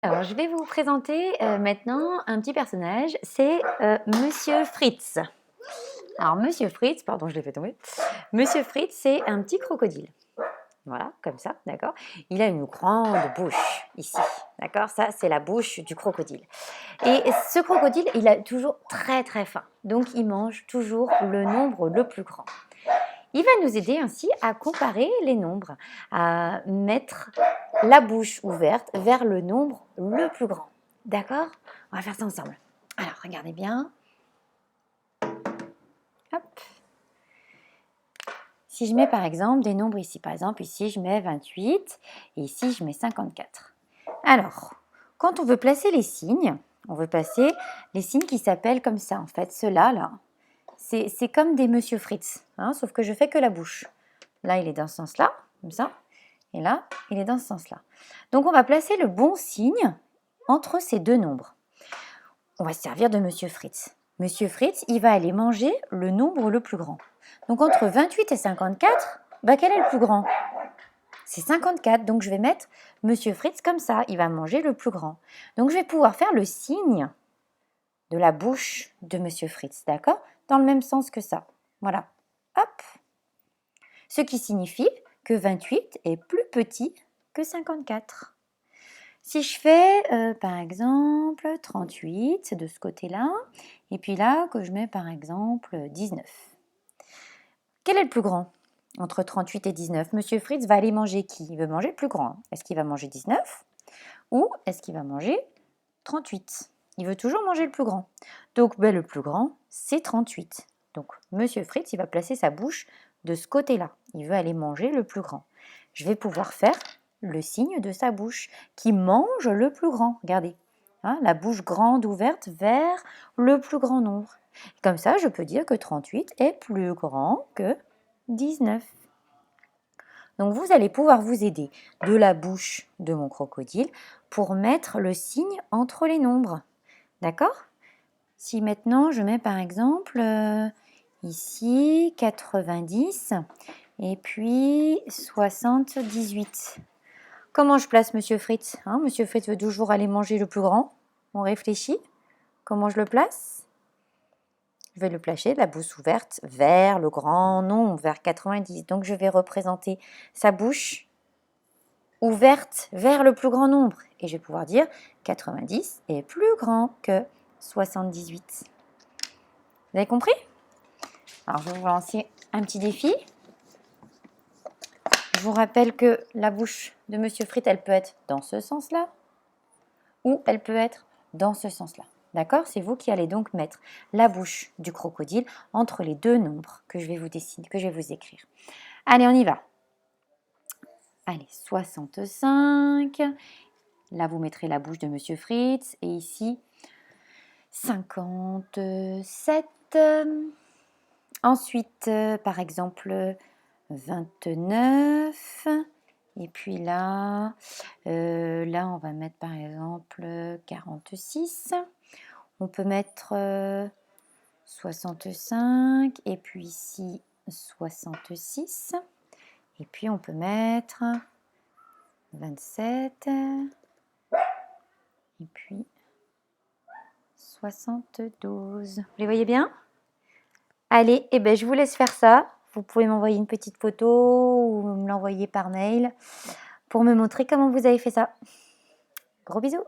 Alors, je vais vous présenter maintenant un petit personnage, c'est Monsieur Fritz. Alors, Monsieur Fritz, pardon, je l'ai fait tomber. Monsieur Fritz, c'est un petit crocodile. Voilà, comme ça, d'accord. Il a une grande bouche ici, d'accord. Ça, c'est la bouche du crocodile. Et ce crocodile, il a toujours très très faim. Donc, il mange toujours le nombre le plus grand. Il va nous aider ainsi à comparer les nombres, à mettre la bouche ouverte vers le nombre le plus grand. D'accord? On va faire ça ensemble. Alors, regardez bien. Hop. Si je mets par exemple des nombres ici, par exemple ici je mets 28 et ici je mets 54. Alors, quand on veut placer les signes, on veut placer les signes qui s'appellent comme ça en fait. Ceux-là, là, c'est comme des Monsieur Fritz, hein, sauf que je fais que la bouche. Là, il est dans ce sens-là, comme ça. Et là, il est dans ce sens-là. Donc, on va placer le bon signe entre ces deux nombres. On va se servir de Monsieur Fritz. Monsieur Fritz, il va aller manger le nombre le plus grand. Donc, entre 28 et 54, quel est le plus grand? C'est 54. Donc, je vais mettre Monsieur Fritz comme ça. Il va manger le plus grand. Donc, je vais pouvoir faire le signe de la bouche de Monsieur Fritz, d'accord? Dans le même sens que ça. Voilà. Hop. Ce qui signifie que 28 est plus petit que 54. Si je fais par exemple 38, c'est de ce côté-là, et puis là que je mets par exemple 19. Quel est le plus grand entre 38 et 19? Monsieur Fritz va aller manger qui? Il veut manger le plus grand. Est-ce qu'il va manger 19 ou est-ce qu'il va manger 38? Il veut toujours manger le plus grand. Donc le plus grand, c'est 38. Donc Monsieur Fritz, il va placer sa bouche de ce côté-là. Il veut aller manger le plus grand. Je vais pouvoir faire le signe de sa bouche qui mange le plus grand. Regardez, hein, la bouche grande ouverte vers le plus grand nombre. Comme ça, je peux dire que 38 est plus grand que 19. Donc vous allez pouvoir vous aider de la bouche de mon crocodile pour mettre le signe entre les nombres. D'accord? Si maintenant je mets par exemple ici 90 et puis 78. Comment je place Monsieur Fritz, hein? Monsieur Fritz veut toujours aller manger le plus grand. On réfléchit. Comment je le place? Je vais le placer la bouche ouverte vers le grand nombre, vers 90. Donc je vais représenter sa bouche ouverte vers le plus grand nombre. Et je vais pouvoir dire 90 est plus grand que 78. Vous avez compris? Alors je vais vous lancer un petit défi. Je vous rappelle que la bouche de Monsieur Fritz, elle peut être dans ce sens-là ou elle peut être dans ce sens-là. D'accord? C'est vous qui allez donc mettre la bouche du crocodile entre les deux nombres que je vais vous dessiner, que je vais vous écrire. Allez, on y va. Allez, 65. Là, vous mettrez la bouche de Monsieur Fritz. Et ici, 57. Ensuite, par exemple, 29. Et puis là, on va mettre par exemple 46. On peut mettre 65. Et puis ici, 66. Et puis on peut mettre 27. Et puis 72. Vous les voyez bien? Allez, je vous laisse faire ça. Vous pouvez m'envoyer une petite photo ou me l'envoyer par mail pour me montrer comment vous avez fait ça. Gros bisous!